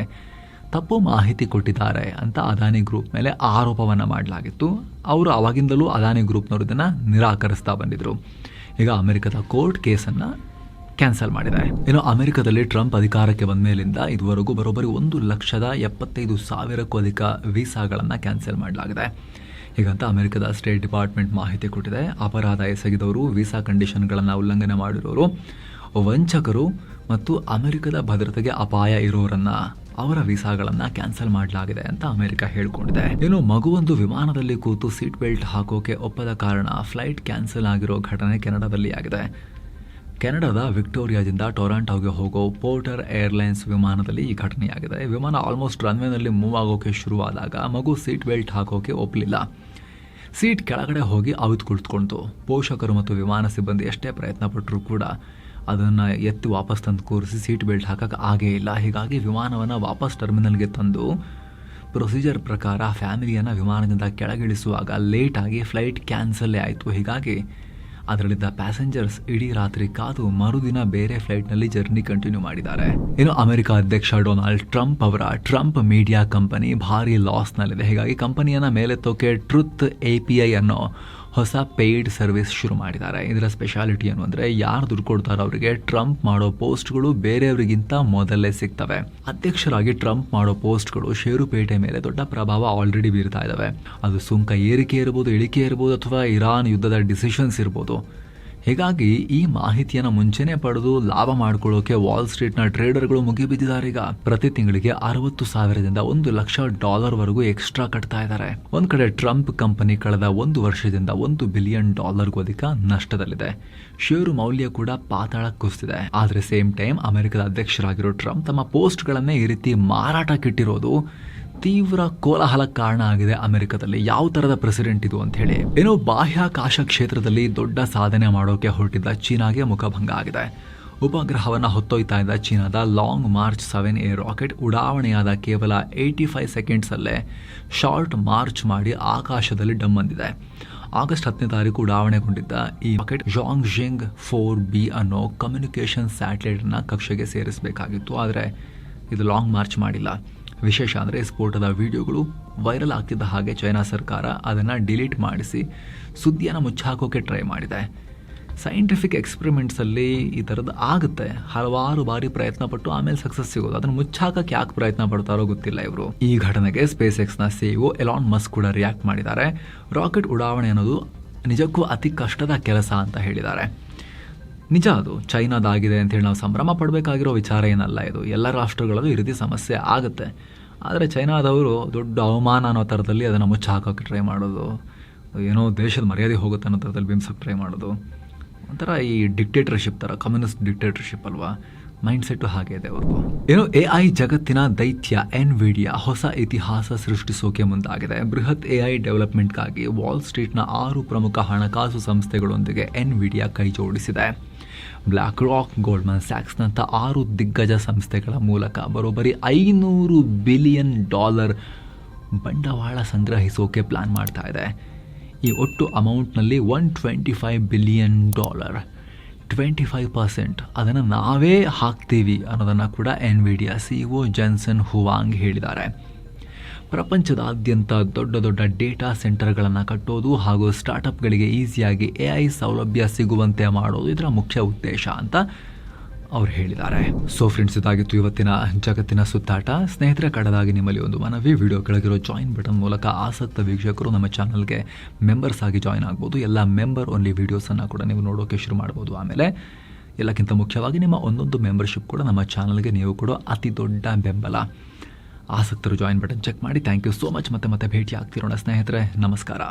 ತಪ್ಪು ಮಾಹಿತಿ ಕೊಟ್ಟಿದ್ದಾರೆ ಅಂತ ಅದಾನಿ ಗ್ರೂಪ್ ಮೇಲೆ ಆರೋಪವನ್ನು ಮಾಡಲಾಗಿತ್ತು. ಅವರು ಅವಾಗಿಂದಲೂ ಅದಾನಿ ಗ್ರೂಪ್ನವರು ಇದನ್ನು ನಿರಾಕರಿಸ್ತಾ ಬಂದಿದ್ರು. ಈಗ ಅಮೆರಿಕದ ಕೋರ್ಟ್ ಕೇಸನ್ನು ಕ್ಯಾನ್ಸಲ್ ಮಾಡಿದೆ. ಇನ್ನು ಅಮೆರಿಕದಲ್ಲಿ ಟ್ರಂಪ್ ಅಧಿಕಾರಕ್ಕೆ ಬಂದ ಮೇಲಿಂದ ಇದುವರೆಗೂ ಬರೋಬ್ಬರಿ 1,75,000ಕ್ಕೂ ಅಧಿಕ ವೀಸಾಗಳನ್ನು ಕ್ಯಾನ್ಸಲ್ ಮಾಡಲಾಗಿದೆ. ಹೀಗಂತ ಅಮೆರಿಕದ ಸ್ಟೇಟ್ ಡಿಪಾರ್ಟ್ಮೆಂಟ್ ಮಾಹಿತಿ ಕೊಟ್ಟಿದೆ. ಅಪರಾಧ ಎಸಗಿದವರು, ವೀಸಾ ಕಂಡೀಷನ್ಗಳನ್ನು ಉಲ್ಲಂಘನೆ ಮಾಡಿರೋರು, ವಂಚಕರು ಮತ್ತು ಅಮೆರಿಕದ ಭದ್ರತೆಗೆ ಅಪಾಯ ಇರೋರನ್ನ ಅವರ ವೀಸಾಗಳನ್ನು ಕ್ಯಾನ್ಸಲ್ ಮಾಡಲಾಗಿದೆ ಅಂತ ಅಮೆರಿಕ ಹೇಳ್ಕೊಂಡಿದೆ. ಇನ್ನು ಮಗುವೊಂದು ವಿಮಾನದಲ್ಲಿ ಕೂತು ಸೀಟ್ ಬೆಲ್ಟ್ ಹಾಕೋಕೆ ಒಪ್ಪದ ಕಾರಣ ಫ್ಲೈಟ್ ಕ್ಯಾನ್ಸಲ್ ಆಗಿರೋ ಘಟನೆ ಕೆನಡಾದಲ್ಲಿ ಆಗಿದೆ. ಕೆನಡಾದ ವಿಕ್ಟೋರಿಯಾದಿಂದ ಟೊರಾಂಟೋಗೆ ಹೋಗೋ ಪೋರ್ಟರ್ ಏರ್ಲೈನ್ಸ್ ವಿಮಾನದಲ್ಲಿ ಈ ಘಟನೆಯಾಗಿದೆ. ವಿಮಾನ ಆಲ್ಮೋಸ್ಟ್ ರನ್ವೇನಲ್ಲಿ ಮೂವ್ ಆಗೋಕೆ ಶುರುವಾದಾಗ ಮಗು ಸೀಟ್ ಬೆಲ್ಟ್ ಹಾಕೋಕೆ ಒಪ್ಪಲಿಲ್ಲ. ಸೀಟ್ ಕೆಳಗಡೆ ಹೋಗಿ ಅವಿತು ಕುಳಿತುಕೊಂತು. ಪೋಷಕರು ಮತ್ತು ವಿಮಾನ ಸಿಬ್ಬಂದಿ ಎಷ್ಟೇ ಪ್ರಯತ್ನ ಪಟ್ಟರೂ ಕೂಡ ಅದನ್ನು ಎತ್ತಿ ವಾಪಸ್ ತಂದು ಕೂರಿಸಿ ಸೀಟ್ ಬೆಲ್ಟ್ ಹಾಕಕ್ಕೆ ಆಗೇ ಇಲ್ಲ. ಹೀಗಾಗಿ ವಿಮಾನವನ್ನು ವಾಪಸ್ ಟರ್ಮಿನಲ್ಗೆ ತಂದು ಪ್ರೊಸೀಜರ್ ಪ್ರಕಾರ ಫ್ಯಾಮಿಲಿಯನ್ನು ವಿಮಾನದಿಂದ ಕೆಳಗಿಳಿಸುವಾಗ ಲೇಟಾಗಿ ಫ್ಲೈಟ್ ಕ್ಯಾನ್ಸಲ್ಲೇ ಆಯಿತು. ಹೀಗಾಗಿ ಅದರಲ್ಲಿದ್ದ ಪ್ಯಾಸೆಂಜರ್ಸ್ ಇಡೀ ರಾತ್ರಿ ಕಾದು ಮರುದಿನ ಬೇರೆ ಫ್ಲೈಟ್ನಲ್ಲಿ ಜರ್ನಿ ಕಂಟಿನ್ಯೂ ಮಾಡಿದ್ದಾರೆ. ಇನ್ನು ಅಮೆರಿಕ ಅಧ್ಯಕ್ಷ ಡೊನಾಲ್ಡ್ ಟ್ರಂಪ್ ಅವರ ಟ್ರಂಪ್ ಮೀಡಿಯಾ ಕಂಪನಿ ಭಾರಿ ಲಾಸ್ನಲ್ಲಿದೆ. ಹೀಗಾಗಿ ಕಂಪನಿಯನ್ನು ಮೇಲೆತ್ತೋಕೆ ಟ್ರುತ್ API ಅನ್ನೋ ಹೊಸ ಪೇಯ್ಡ್ ಸರ್ವಿಸ್ ಶುರು ಮಾಡಿದ್ದಾರೆ. ಇದರ ಸ್ಪೆಷಾಲಿಟಿ ಏನು ಅಂದರೆ, ಯಾರು ದುಡ್ಡು ಕೊಡ್ತಾರೋ ಅವರಿಗೆ ಟ್ರಂಪ್ ಮಾಡೋ ಪೋಸ್ಟ್ಗಳು ಬೇರೆಯವರಿಗಿಂತ ಮೊದಲೇ ಸಿಗ್ತವೆ. ಅಧ್ಯಕ್ಷರಾಗಿ ಟ್ರಂಪ್ ಮಾಡೋ ಪೋಸ್ಟ್ಗಳು ಷೇರುಪೇಟೆ ಮೇಲೆ ದೊಡ್ಡ ಪ್ರಭಾವ ಆಲ್ರೆಡಿ ಬೀರ್ತಾ ಇದ್ದಾವೆ. ಅದು ಸುಂಕ ಏರಿಕೆ ಇರ್ಬೋದು, ಇಳಿಕೆ ಇರ್ಬೋದು, ಅಥವಾ ಇರಾನ್ ಯುದ್ಧದ ಡಿಸಿಷನ್ಸ್ ಇರ್ಬೋದು. ಹೀಗಾಗಿ ಈ ಮಾಹಿತಿಯನ್ನು ಮುಂಚೆನೇ ಪಡೆದು ಲಾಭ ಮಾಡ್ಕೊಳ್ಳೋಕೆ ವಾಲ್ ಸ್ಟ್ರೀಟ್ನ ಟ್ರೇಡರ್ಗಳು ಮುಗಿಬಿದ್ದಿದ್ದಾರೆ. ಈಗ ಪ್ರತಿ ತಿಂಗಳಿಗೆ $60,000ದಿಂದ $1 ಲಕ್ಷ ವರೆಗೂ ಎಕ್ಸ್ಟ್ರಾ ಕಟ್ತಾ ಇದ್ದಾರೆ. ಒಂದ್ ಕಡೆ ಟ್ರಂಪ್ ಕಂಪನಿ ಕಳೆದ 1 ವರ್ಷದಿಂದ $1 ಬಿಲಿಯನ್ ಅಧಿಕ ನಷ್ಟದಲ್ಲಿದೆ. ಷೇರು ಮೌಲ್ಯ ಕೂಡ ಪಾತಾಳ ಕುಸಿದಿದೆ. ಆದ್ರೆ ಸೇಮ್ ಟೈಮ್ ಅಮೆರಿಕದ ಅಧ್ಯಕ್ಷರಾಗಿರೋ ಟ್ರಂಪ್ ತಮ್ಮ ಪೋಸ್ಟ್ಗಳನ್ನೇ ಈ ರೀತಿ ಮಾರಾಟಕ್ಕಿಟ್ಟಿರೋದು ತೀವ್ರ ಕೋಲಾಹಲಕ್ಕೆ ಕಾರಣ ಆಗಿದೆ ಅಮೆರಿಕದಲ್ಲಿ. ಯಾವ ತರದ ಪ್ರೆಸಿಡೆಂಟ್ ಇದು ಅಂತ ಹೇಳಿ. ಏನೋ ಬಾಹ್ಯಾಕಾಶ ಕ್ಷೇತ್ರದಲ್ಲಿ ದೊಡ್ಡ ಸಾಧನೆ ಮಾಡೋಕೆ ಹೊರಟಿದ್ದ ಚೀನಾಗೆ ಮುಖಭಂಗ ಆಗಿದೆ. ಉಪಗ್ರಹವನ್ನು ಹೊತ್ತೊಯ್ತಾ ಇದ್ದ ಚೀನಾದ ಲಾಂಗ್ ಮಾರ್ಚ್ 7A ರಾಕೆಟ್ ಉಡಾವಣೆಯಾದ ಕೇವಲ 85 ಸೆಕೆಂಡ್ಸಲ್ಲೇ ಶಾರ್ಟ್ ಮಾರ್ಚ್ ಮಾಡಿ ಆಕಾಶದಲ್ಲಿ ಡಮ್ ಅಂದಿದೆ. ಆಗಸ್ಟ್ 10ನೇ ತಾರೀಕು ಉಡಾವಣೆಗೊಂಡಿದ್ದ ಈ ರಾಕೆಟ್ ಜಾಂಗ್ಜಿಂಗ್ 4B ಅನ್ನೋ ಕಮ್ಯುನಿಕೇಷನ್ ಸ್ಯಾಟಲೈಟ್ ಅನ್ನ ಕಕ್ಷೆಗೆ ಸೇರಿಸಬೇಕಾಗಿತ್ತು. ಆದರೆ ಇದು ಲಾಂಗ್ ಮಾರ್ಚ್ ಮಾಡಿಲ್ಲ. ವಿಶೇಷ ಅಂದರೆ ಸ್ಫೋಟದ ವಿಡಿಯೋಗಳು ವೈರಲ್ ಆಗ್ತಿದ್ದ ಹಾಗೆ ಚೈನಾ ಸರ್ಕಾರ ಅದನ್ನು ಡಿಲೀಟ್ ಮಾಡಿಸಿ ಸುದ್ದಿಯನ್ನು ಮುಚ್ಚಾಕೋಕೆ ಟ್ರೈ ಮಾಡಿದೆ. ಸೈಂಟಿಫಿಕ್ ಎಕ್ಸ್ಪೆರಿಮೆಂಟ್ಸಲ್ಲಿ ಈ ಥರದ್ದು ಆಗುತ್ತೆ. ಹಲವಾರು ಬಾರಿ ಪ್ರಯತ್ನ ಪಟ್ಟು ಆಮೇಲೆ ಸಕ್ಸಸ್ ಸಿಗೋದು. ಅದನ್ನು ಮುಚ್ಚಾಕಕ್ಕೆ ಯಾಕೆ ಪ್ರಯತ್ನ ಪಡ್ತಾರೋ ಗೊತ್ತಿಲ್ಲ ಇವರು. ಈ ಘಟನೆಗೆ ಸ್ಪೇಸ್ ಎಕ್ಸ್ನ CEO ಎಲಾನ್ ಮಸ್ಕ್ ಕೂಡ ರಿಯಾಕ್ಟ್ ಮಾಡಿದ್ದಾರೆ. ರಾಕೆಟ್ ಉಡಾವಣೆ ಅನ್ನೋದು ನಿಜಕ್ಕೂ ಅತಿ ಕಷ್ಟದ ಕೆಲಸ ಅಂತ ಹೇಳಿದ್ದಾರೆ. ನಿಜ, ಅದು ಚೈನಾದಾಗಿದೆ ಅಂತೇಳಿ ನಾವು ಸಂಭ್ರಮ ಪಡಬೇಕಾಗಿರೋ ವಿಚಾರ ಏನಲ್ಲ ಇದು. ಎಲ್ಲ ರಾಷ್ಟ್ರಗಳಲ್ಲೂ ಈ ರೀತಿ ಸಮಸ್ಯೆ ಆಗುತ್ತೆ. ಆದರೆ ಚೈನಾದವರು ದೊಡ್ಡ ಅವಮಾನ ಅನ್ನೋ ಥರದಲ್ಲಿ ಅದನ್ನು ಮುಚ್ಚಿ ಹಾಕೋಕ್ಕೆ ಟ್ರೈ ಮಾಡೋದು, ಏನೋ ದೇಶದ ಮರ್ಯಾದೆ ಹೋಗುತ್ತೆ ಅನ್ನೋ ಥರದಲ್ಲಿ ಬಿಂಬಿಸೋಕ್ಕೆ ಟ್ರೈ ಮಾಡೋದು, ಒಂಥರ ಈ ಡಿಕ್ಟೇಟರ್ಶಿಪ್ ಥರ, ಕಮ್ಯುನಿಸ್ಟ್ ಡಿಕ್ಟೇಟರ್ಶಿಪ್ ಅಲ್ವಾ, ಮೈಂಡ್ ಸೆಟ್ಟು ಹಾಗೆ ಇದೆ ಅವ್ರದ್ದು. ಏನೋ AI ಜಗತ್ತಿನ ದೈತ್ಯ ಎನ್ವಿಡಿಯಾ ಹೊಸ ಇತಿಹಾಸ ಸೃಷ್ಟಿಸೋಕೆ ಮುಂದಾಗಿದೆ. ಬೃಹತ್ AI ಡೆವಲಪ್ಮೆಂಟ್ಗಾಗಿ ವಾಲ್ ಸ್ಟ್ರೀಟ್ನ 6 ಪ್ರಮುಖ ಹಣಕಾಸು ಸಂಸ್ಥೆಗಳೊಂದಿಗೆ ಎನ್ವಿಡಿಯಾ ಕೈ ಜೋಡಿಸಿದೆ. ಬ್ಲ್ಯಾಕ್ ರಾಕ್, ಗೋಲ್ಡ್ಮನ್ ಸ್ಯಾಕ್ಸ್ನಂಥ 6 ದಿಗ್ಗಜ ಸಂಸ್ಥೆಗಳ ಮೂಲಕ ಬರೋಬ್ಬರಿ $500 ಬಿಲಿಯನ್ ಬಂಡವಾಳ ಸಂಗ್ರಹಿಸೋಕೆ ಪ್ಲ್ಯಾನ್ ಮಾಡ್ತಾ ಇದೆ. ಈ ಒಟ್ಟು ಅಮೌಂಟ್ನಲ್ಲಿ $125 ಬಿಲಿಯನ್, 25% ಅದನ್ನು ನಾವೇ ಹಾಕ್ತೀವಿ ಅನ್ನೋದನ್ನು ಕೂಡ ಎನ್ವಿಡಿಯಾ CEO ಜೆನ್ಸನ್ ಹುವಾಂಗ್ ಹೇಳಿದ್ದಾರೆ. ಪ್ರಪಂಚದಾದ್ಯಂತ ದೊಡ್ಡ ದೊಡ್ಡ ಡೇಟಾ ಸೆಂಟರ್ಗಳನ್ನು ಕಟ್ಟೋದು ಹಾಗೂ ಸ್ಟಾರ್ಟಪ್ಗಳಿಗೆ ಈಸಿಯಾಗಿ AI ಸೌಲಭ್ಯ ಸಿಗುವಂತೆ ಮಾಡೋದು ಇದರ ಮುಖ್ಯ ಉದ್ದೇಶ ಅಂತ ಅವ್ರು ಹೇಳಿದ್ದಾರೆ. ಸೊ ಫ್ರೆಂಡ್ಸ್, ಇದಾಗಿತ್ತು ಇವತ್ತಿನ ಜಗತ್ತಿನ ಸುತ್ತಾಟ. ಸ್ನೇಹಿತರೆ, ಕಡೆದಾಗಿ ನಿಮ್ಮಲ್ಲಿ ಒಂದು ಮನವಿ, ವಿಡಿಯೋ ಕೆಳಗಿರೋ ಜಾಯಿನ್ ಬಟನ್ ಮೂಲಕ ಆಸಕ್ತ ವೀಕ್ಷಕರು ನಮ್ಮ ಚಾನಲ್ಗೆ ಮೆಂಬರ್ಸ್ ಆಗಿ ಜಾಯಿನ್ ಆಗ್ಬೋದು. ಎಲ್ಲ ಮೆಂಬರ್ ಓನ್ಲಿ ವೀಡಿಯೋಸನ್ನು ಕೂಡ ನೀವು ನೋಡೋಕ್ಕೆ ಶುರು ಮಾಡ್ಬೋದು. ಆಮೇಲೆ ಎಲ್ಲಕ್ಕಿಂತ ಮುಖ್ಯವಾಗಿ ನಿಮ್ಮ ಒಂದೊಂದು ಮೆಂಬರ್ಶಿಪ್ ಕೂಡ ನಮ್ಮ ಚಾನಲ್ಗೆ ನೀವು ಕೊಡೋ ಅತಿ ದೊಡ್ಡ ಬೆಂಬಲ. ಆಸಕ್ತರು ಜಾಯಿನ್ ಬಟನ್ ಚೆಕ್ ಮಾಡಿ. Thank you so much. ಮತ್ತೆ ಭೇಟಿ ಆಗ್ತಿರೋಣ ಸ್ನೇಹಿತರೆ. ನಮಸ್ಕಾರ.